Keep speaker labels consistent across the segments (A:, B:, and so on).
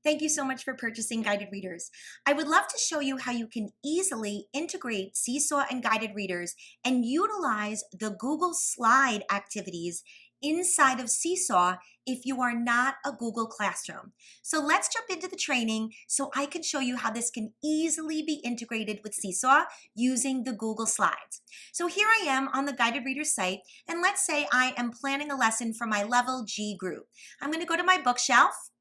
A: Thank you so much for purchasing Guided Readers. I would love to show you how you can easily integrate Seesaw and Guided Readers and utilize the Google Slide activities inside of Seesaw if you are not a Google Classroom. So let's jump into the training so I can show you how this can easily be integrated with Seesaw using the Google Slides. So here I am on the Guided Readers site, and let's say I am planning a lesson for my Level G group. I'm going to go to my bookshelf.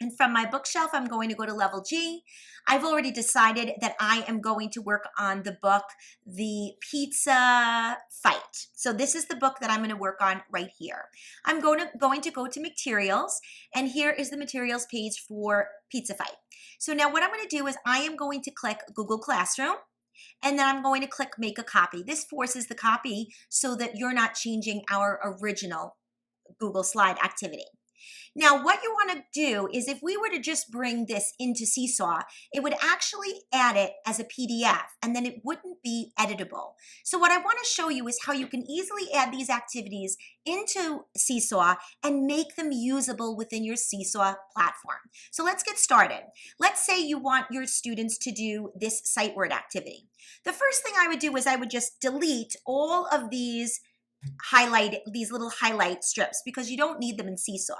A: And from my bookshelf, I'm going to go to level G. I've already decided that I am going to work on the book, The Pizza Fight. So this is the book that I'm going to work on right here. I'm going to go to materials, and here is the materials page for Pizza Fight. So now what I'm going to do is I am going to click Google Classroom, and then I'm going to click Make a Copy. This forces the copy so that you're not changing our original Google Slide activity. Now, what you want to do is if we were to just bring this into Seesaw, it would actually add it as a PDF, and then it wouldn't be editable. So what I want to show you is how you can easily add these activities into Seesaw and make them usable within your Seesaw platform. So let's get started. Let's say you want your students to do this sight word activity. The first thing I would do is I would just delete all of these little highlight strips because you don't need them in Seesaw.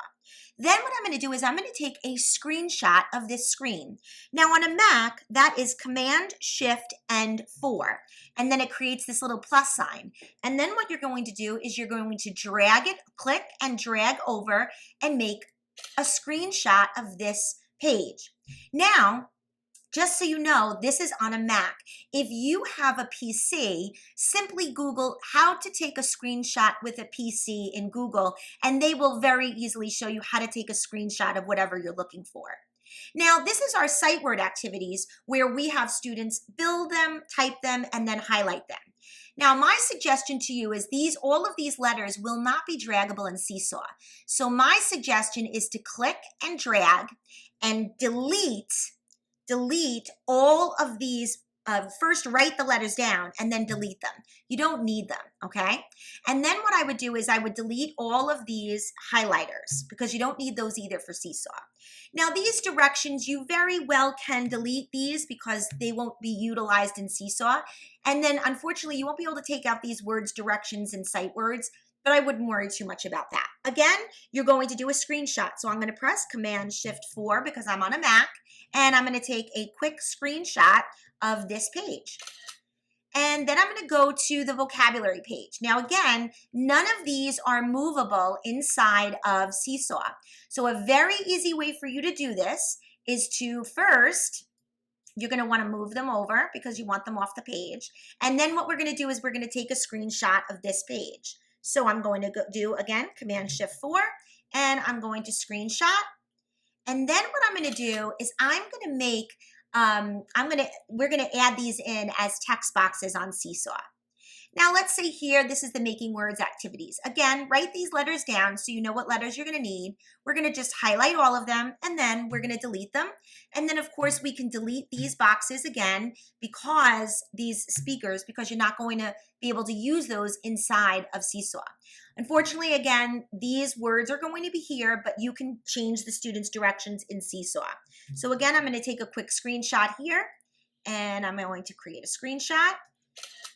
A: Then what I'm going to do is I'm going to take a screenshot of this screen. Now on a Mac, that is Command, Shift, and 4. And then it creates this little plus sign. And then what you're going to do is you're going to drag it, click and drag over and make a screenshot of this page. Now, just so you know, this is on a Mac. If you have a PC, simply Google how to take a screenshot with a PC in Google, and they will very easily show you how to take a screenshot of whatever you're looking for. Now, this is our sight word activities where we have students build them, type them, and then highlight them. Now, my suggestion to you is all of these letters will not be draggable in Seesaw. So my suggestion is to click and drag and delete all of these. First write the letters down and then delete them. You don't need them, okay? And then what I would do is I would delete all of these highlighters because you don't need those either for Seesaw. Now these directions, you very well can delete these because they won't be utilized in Seesaw. And then unfortunately, you won't be able to take out these words, directions, and sight words, but I wouldn't worry too much about that. Again, you're going to do a screenshot. So I'm going to press Command Shift 4 because I'm on a Mac, and I'm going to take a quick screenshot of this page. And then I'm going to go to the vocabulary page. Now again, none of these are movable inside of Seesaw. So a very easy way for you to do this is to first, you're going to want to move them over because you want them off the page. And then what we're going to do is we're going to take a screenshot of this page. So I'm going to do, again, Command Shift 4, and I'm going to screenshot. And then what I'm going to do is I'm going to make, we're going to add these in as text boxes on Seesaw. Now let's say here, this is the making words activities. Again, write these letters down so you know what letters you're going to need. We're going to just highlight all of them, and then we're going to delete them. And then of course we can delete these boxes again because you're not going to be able to use those inside of Seesaw. Unfortunately, again, these words are going to be here, but you can change the students' directions in Seesaw. So again, I'm going to take a quick screenshot here, and I'm going to create a screenshot.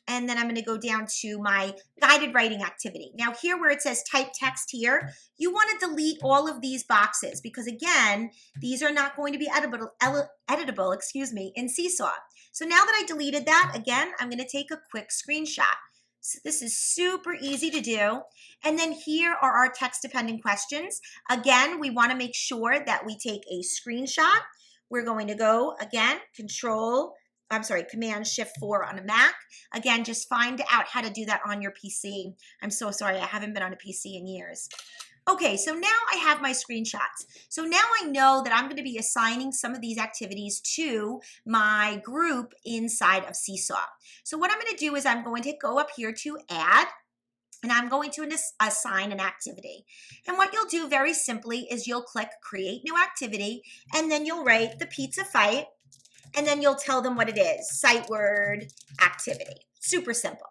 A: And then I'm going to go down to my guided writing activity. Now here where it says type text here, you want to delete all of these boxes because again, these are not going to be editable, in Seesaw. So now that I deleted that, again, I'm going to take a quick screenshot. So this is super easy to do. And then here are our text dependent questions. Again, we want to make sure that we take a screenshot. We're going to go again, Command Shift 4 on a Mac. Again, just find out how to do that on your PC. I'm so sorry, I haven't been on a PC in years. Okay, so now I have my screenshots. So now I know that I'm going to be assigning some of these activities to my group inside of Seesaw. So what I'm going to do is I'm going to go up here to Add, and I'm going to assign an activity. And what you'll do very simply is you'll click Create New Activity, and then you'll write the Pizza Fight, and then you'll tell them what it is, sight word activity. Super simple.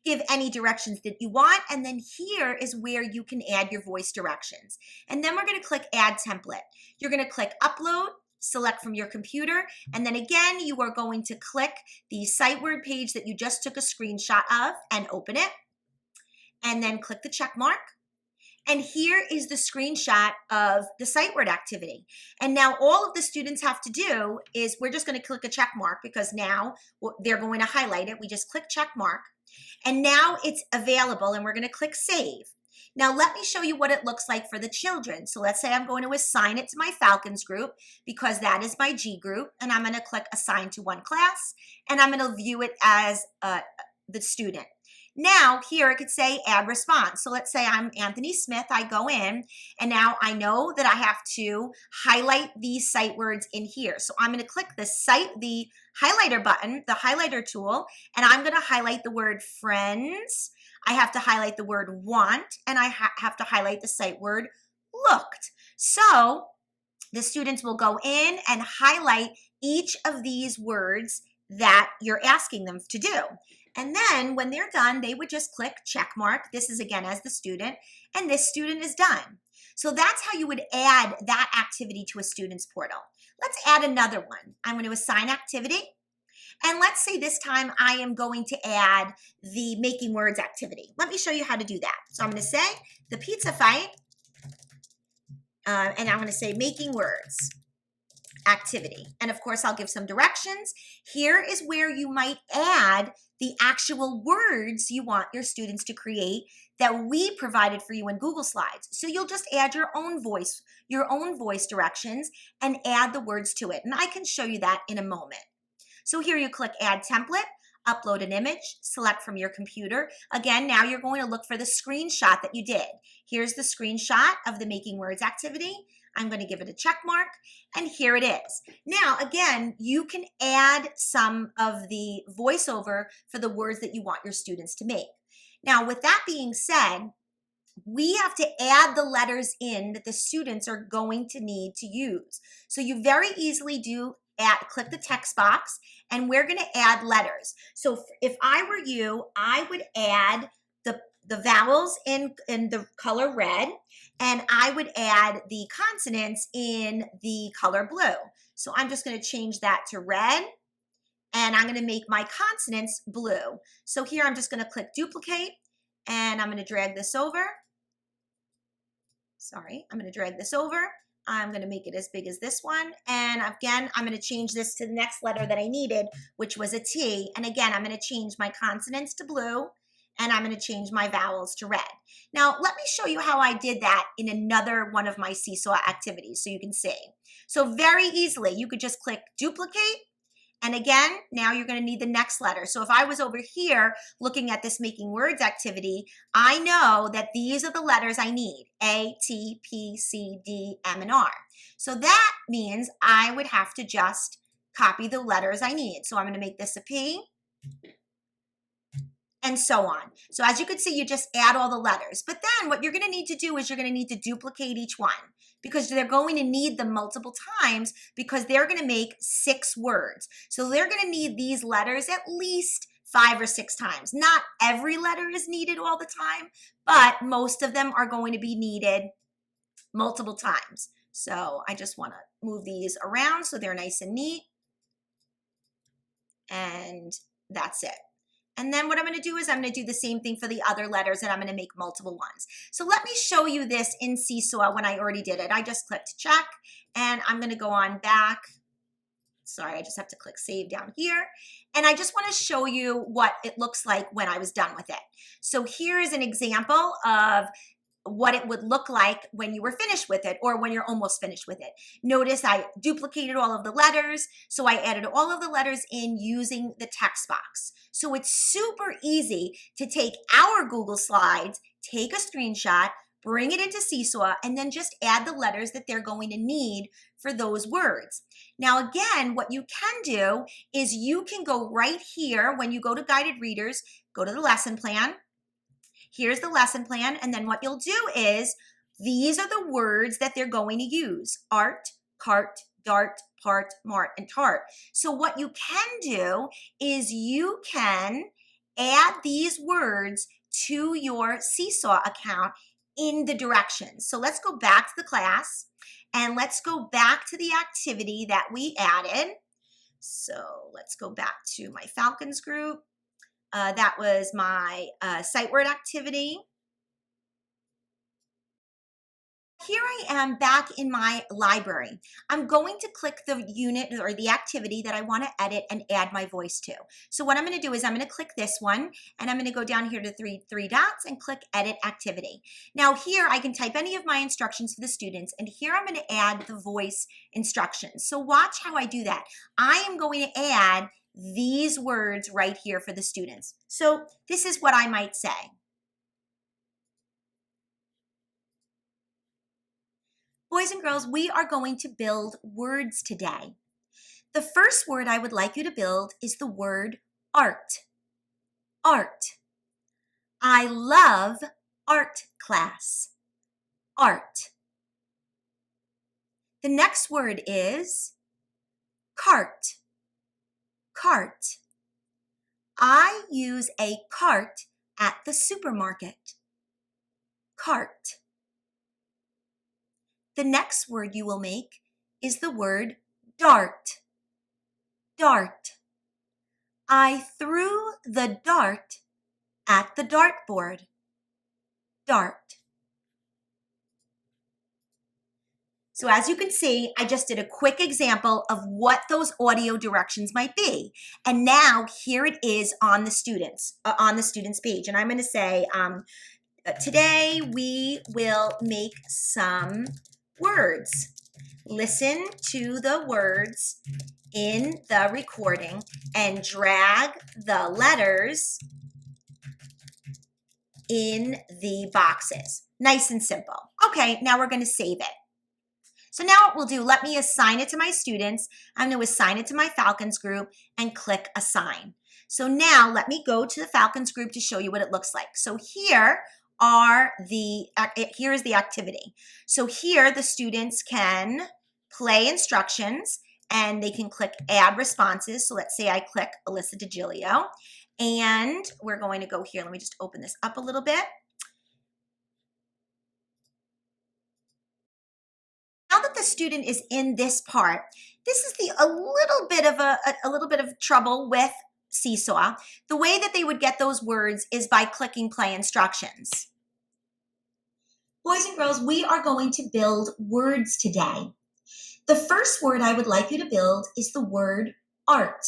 A: Give any directions that you want, and then here is where you can add your voice directions. And then we're going to click Add Template. You're going to click Upload, select from your computer, and then again, you are going to click the sight word page that you just took a screenshot of and open it, and then click the check mark. And here is the screenshot of the sight word activity. And now all of the students have to do is, we're just going to click a check mark because now they're going to highlight it. We just click check mark. And now it's available, and we're going to click save. Now let me show you what it looks like for the children. So let's say I'm going to assign it to my Falcons group because that is my G group, and I'm going to click assign to one class, and I'm going to view it as the student. Now here it could say add response. So let's say I'm Anthony Smith. I go in, and now I know that I have to highlight these sight words in here. So I'm going to click the highlighter button, the highlighter tool, and I'm going to highlight the word friends. I have to highlight the word want, and I have to highlight the sight word looked. So the students will go in and highlight each of these words that you're asking them to do. And then when they're done, they would just click check mark. This is again as the student, and this student is done. So that's how you would add that activity to a student's portal. Let's add another one. I'm going to assign activity. And let's say this time I am going to add the making words activity. Let me show you how to do that. So I'm going to say the pizza fight, and I'm going to say making words activity. And of course, I'll give some directions. Here is where you might add the actual words you want your students to create that we provided for you in Google Slides. So you'll just add your own voice directions and add the words to it. And I can show you that in a moment. So here you click add template, upload an image, select from your computer. Again, now you're going to look for the screenshot that you did. Here's the screenshot of the making words activity. I'm going to give it a check mark, and here it is. Now, again, you can add some of the voiceover for the words that you want your students to make. Now, with that being said, we have to add the letters in that the students are going to need to use. So you very easily click the text box, and we're going to add letters. So if I were you, I would add the vowels in the color red, and I would add the consonants in the color blue. So I'm just going to change that to red, and I'm going to make my consonants blue. So here I'm just going to click duplicate, and I'm going to drag this over. Sorry, I'm going to drag this over. I'm going to make it as big as this one. And again, I'm going to change this to the next letter that I needed, which was a T. And again, I'm going to change my consonants to blue, and I'm going to change my vowels to red. Now, let me show you how I did that in another one of my Seesaw activities so you can see. So very easily, you could just click duplicate. And again, now you're going to need the next letter. So if I was over here looking at this making words activity, I know that these are the letters I need: A, T, P, C, D, M, and R. So that means I would have to just copy the letters I need. So I'm going to make this a P, and so on. So as you can see, you just add all the letters. But then what you're going to need to do is you're going to need to duplicate each one, because they're going to need them multiple times, because they're going to make 6 words. So they're going to need these letters at least 5 or 6 times. Not every letter is needed all the time, but most of them are going to be needed multiple times. So I just want to move these around so they're nice and neat. And that's it. And then what I'm going to do is I'm going to do the same thing for the other letters, and I'm going to make multiple ones. So let me show you this in Seesaw when I already did it. I just clicked check, and I'm going to go on back. Sorry, I just have to click save down here. And I just want to show you what it looks like when I was done with it. So here is an example of what it would look like when you were finished with it, or when you're almost finished with it. Notice I duplicated all of the letters, so I added all of the letters in using the text box. So it's super easy to take our Google Slides, take a screenshot, bring it into Seesaw, and then just add the letters that they're going to need for those words. Now again, what you can do is you can go right here when you go to guided readers, go to the lesson plan. Here's the lesson plan, and then what you'll do is these are the words that they're going to use: art, cart, dart, part, mart, and tart. So what you can do is you can add these words to your Seesaw account in the directions. So let's go back to the class, and let's go back to the activity that we added. So let's go back to my Falcons group. That was my sight word activity. Here I am back in my library. I'm going to click the unit or the activity that I want to edit and add my voice to. So what I'm going to do is I'm going to click this one, and I'm going to go down here to three dots and click edit activity. Now here I can type any of my instructions for the students, and here I'm going to add the voice instructions. So watch how I do that. I am going to add these words right here for the students. So this is what I might say. Boys and girls, we are going to build words today. The first word I would like you to build is the word art. Art. I love art class. Art. The next word is cart. Cart. I use a cart at the supermarket. Cart. The next word you will make is the word dart. Dart. I threw the dart at the dartboard. Dart. So as you can see, I just did a quick example of what those audio directions might be. And now here it is on the students page. And I'm going to say, today we will make some words. Listen to the words in the recording and drag the letters in the boxes. Nice and simple. Okay, now we're going to save it. So now what we'll do, let me assign it to my students. I'm going to assign it to my Falcons group and click assign. So now let me go to the Falcons group to show you what it looks like. So here is the activity. So here the students can play instructions and they can click add responses. So let's say I click Alyssa DeGilio, and we're going to go here. Let me just open this up a little bit. Now that the student is in this part, this is a little bit of trouble with Seesaw. The way that they would get those words is by clicking play instructions. Boys and girls, we are going to build words today. The first word I would like you to build is the word art.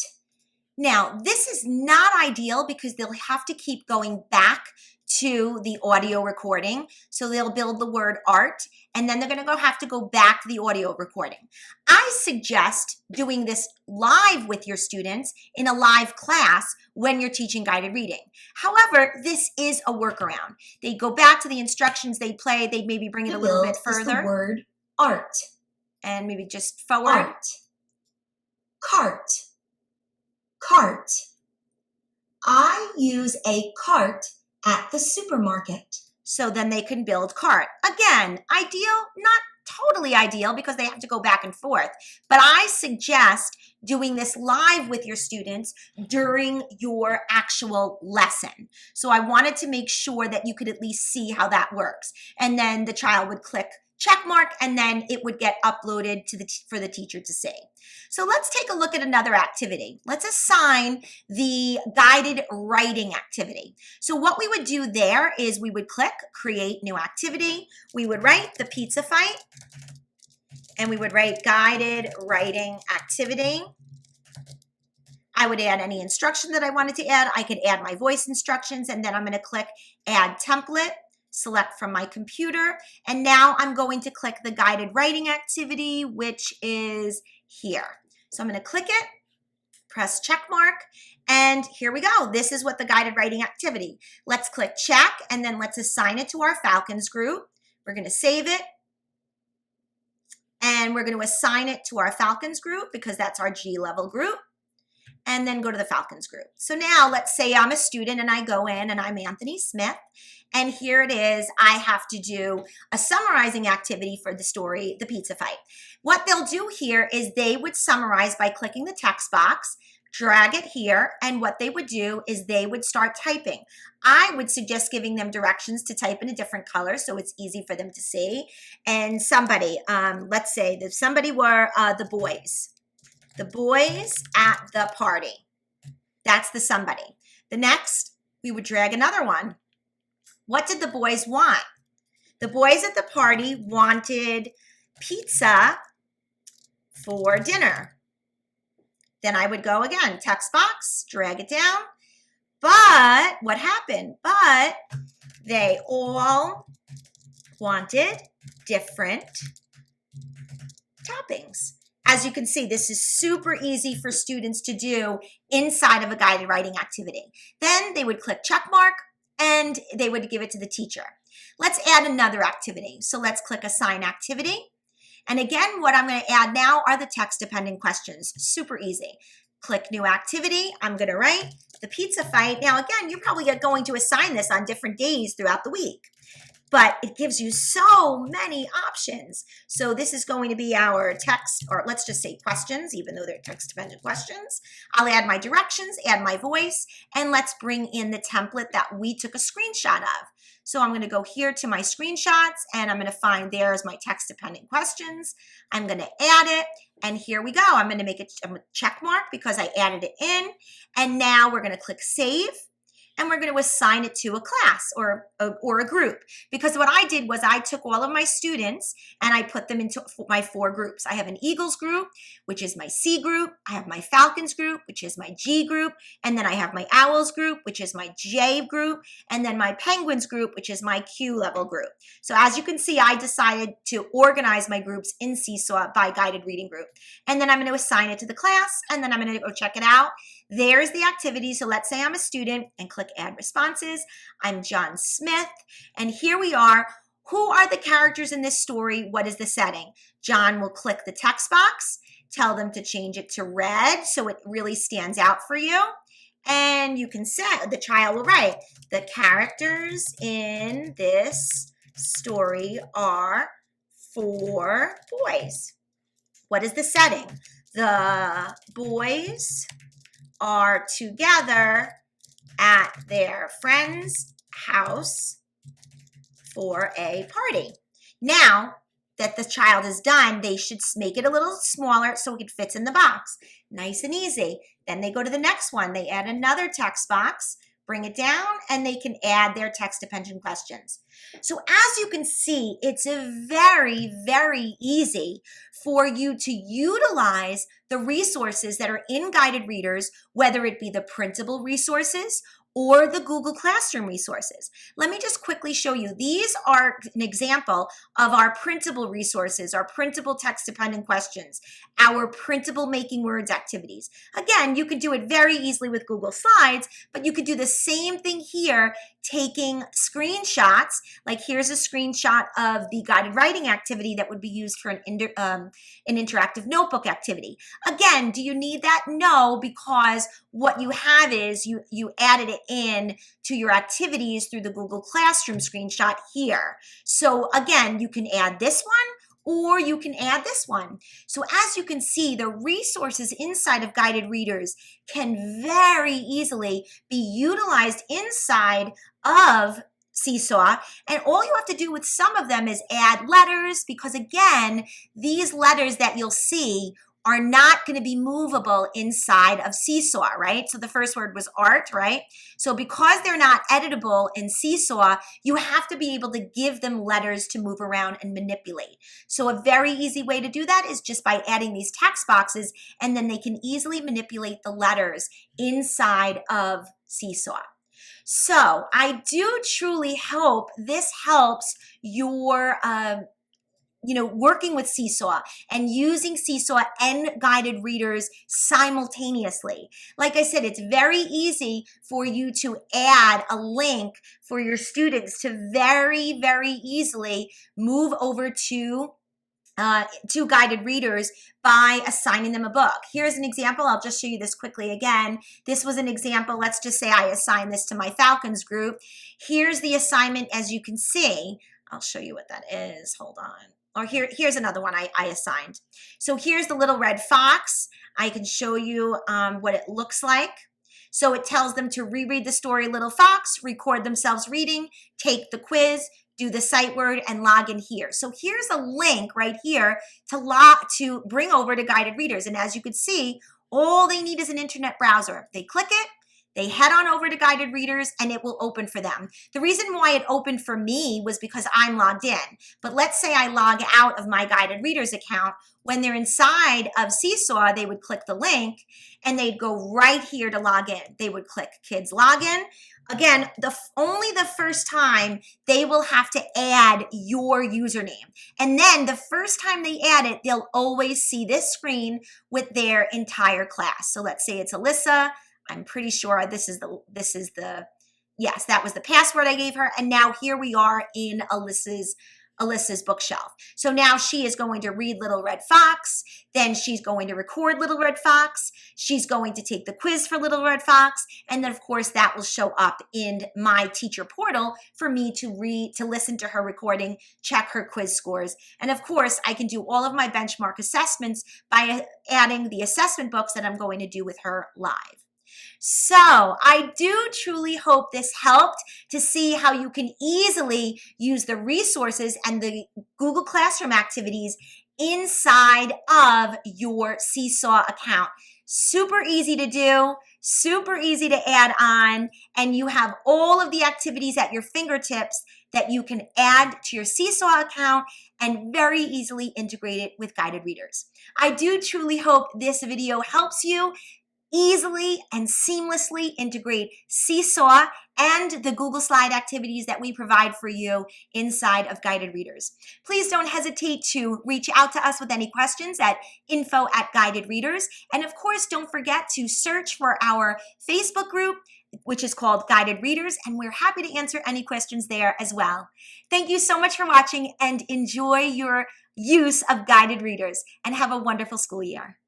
A: Now, this is not ideal because they'll have to keep going back to the audio recording. So they'll build the word art, and then they're going to have to go back to the audio recording. I suggest doing this live with your students in a live class when you're teaching guided reading. However, this is a workaround. They go back to the instructions they play. They maybe bring it a little bit further. The word art. And maybe just forward. Art. Cart. Cart. I use a cart at the supermarket. So then they can build cart. Again, ideal, not totally ideal because they have to go back and forth. But I suggest doing this live with your students during your actual lesson. So I wanted to make sure that you could at least see how that works. And then the child would click check mark, and then it would get uploaded for the teacher to see. So let's take a look at another activity. Let's assign the guided writing activity. So what we would do there is we would click create new activity. We would write the pizza fight, and we would write guided writing activity. I would add any instruction that I wanted to add. I could add my voice instructions, and then I'm going to click add template. Select from my computer, and now I'm going to click the guided writing activity, which is here. So I'm going to click it, press check mark, and here we go. This is what the guided writing activity. Let's click check, and then let's assign it to our Falcons group. We're going to save it, and we're going to assign it to our Falcons group because that's our G level group, and then go to the Falcons group. So now let's say I'm a student and I go in and I'm Anthony Smith. And here it is, I have to do a summarizing activity for the story, The Pizza Fight. What they'll do here is they would summarize by clicking the text box, drag it here, and what they would do is they would start typing. I would suggest giving them directions to type in a different color so it's easy for them to see. And somebody, let's say that somebody were the boys at the party. That's the somebody. The next, we would drag another one. What did the boys want? The boys at the party wanted pizza for dinner. Then I would go again, text box, drag it down. But what happened? But they all wanted different toppings. As you can see, this is super easy for students to do inside of a guided writing activity. Then they would click check mark and they would give it to the teacher. Let's add another activity. So let's click assign activity. And again, what I'm going to add now are the text-dependent questions. Super easy. Click new activity. I'm going to write the pizza fight. Now, again, you're probably going to assign this on different days throughout the week, but it gives you so many options. So this is going to be our text, or let's just say questions, even though they're text-dependent questions. I'll add my directions, add my voice, and let's bring in the template that we took a screenshot of. So I'm going to go here to my screenshots, and I'm going to find there's my text-dependent questions. I'm going to add it, and here we go. I'm going to make a check mark because I added it in, and now we're going to click save. And we're going to assign it to a class or a group. Because what I did was I took all of my students and I put them into my 4 groups. I have an Eagles group, which is my C group. I have my Falcons group, which is my G group. And then I have my Owls group, which is my J group. And then my Penguins group, which is my Q level group. So as you can see, I decided to organize my groups in Seesaw by guided reading group. And then I'm going to assign it to the class, and then I'm going to go check it out. There's the activity. So let's say I'm a student and click add responses. I'm John Smith, and here we are. Who are the characters in this story? What is the setting? John will click the text box, tell them to change it to red so it really stands out for you. And you can set, the child will write, the characters in this story are 4 boys. What is the setting? The boys are together at their friend's house for a party. Now that the child is done, they should make it a little smaller so it fits in the box. Nice and easy. Then they go to the next one. They add another text box, bring it down, and they can add their text-dependent questions. So as you can see, it's very, very easy for you to utilize the resources that are in guided readers, whether it be the printable resources or the Google Classroom resources. Let me just quickly show you. These are an example of our printable resources, our printable text-dependent questions, our printable making words activities. Again, you could do it very easily with Google Slides, but you could do the same thing here, taking screenshots. Like here's a screenshot of the guided writing activity that would be used for an interactive notebook activity. Again, do you need that? No, because what you have is you added it in to your activities through the Google Classroom screenshot here. So again, you can add this one or you can add this one. So as you can see, the resources inside of guided readers can very easily be utilized inside of Seesaw, and all you have to do with some of them is add letters, because again, these letters that you'll see are not going to be movable inside of Seesaw, right? So the first word was art, right? So because they're not editable in Seesaw, you have to be able to give them letters to move around and manipulate. So a very easy way to do that is just by adding these text boxes, and then they can easily manipulate the letters inside of Seesaw. So I do truly hope this helps your working with Seesaw and using Seesaw and guided readers simultaneously. Like I said, it's very easy for you to add a link for your students to very, very easily move over to guided readers by assigning them a book. Here's an example. I'll just show you this quickly again. This was an example. Let's just say I assign this to my Falcons group. Here's the assignment. As you can see, I'll show you what that is. Hold on. or here's another one I assigned. So here's the little red fox. I can show you what it looks like. So it tells them to reread the story Little Fox, record themselves reading, take the quiz, do the sight word, and log in here. So here's a link right here to bring over to guided readers. And as you can see, all they need is an internet browser. They click it, they head on over to guided readers, and it will open for them. The reason why it opened for me was because I'm logged in. But let's say I log out of my guided readers account. When they're inside of Seesaw, they would click the link and they'd go right here to log in. They would click Kids Login. Again, only the first time they will have to add your username. And then the first time they add it, they'll always see this screen with their entire class. So let's say it's Alyssa. I'm pretty sure this is the, yes, that was the password I gave her. And now here we are in Alyssa's bookshelf. So now she is going to read Little Red Fox. Then she's going to record Little Red Fox. She's going to take the quiz for Little Red Fox. And then of course that will show up in my teacher portal for me to listen to her recording, check her quiz scores. And of course I can do all of my benchmark assessments by adding the assessment books that I'm going to do with her live. So I do truly hope this helped to see how you can easily use the resources and the Google Classroom activities inside of your Seesaw account. Super easy to do, super easy to add on, and you have all of the activities at your fingertips that you can add to your Seesaw account and very easily integrate it with guided readers. I do truly hope this video helps you easily and seamlessly integrate Seesaw and the Google Slide activities that we provide for you inside of guided readers. Please don't hesitate to reach out to us with any questions at info@guidedreaders. And of course, don't forget to search for our Facebook group, which is called Guided Readers, and we're happy to answer any questions there as well. Thank you so much for watching and enjoy your use of guided readers, and have a wonderful school year.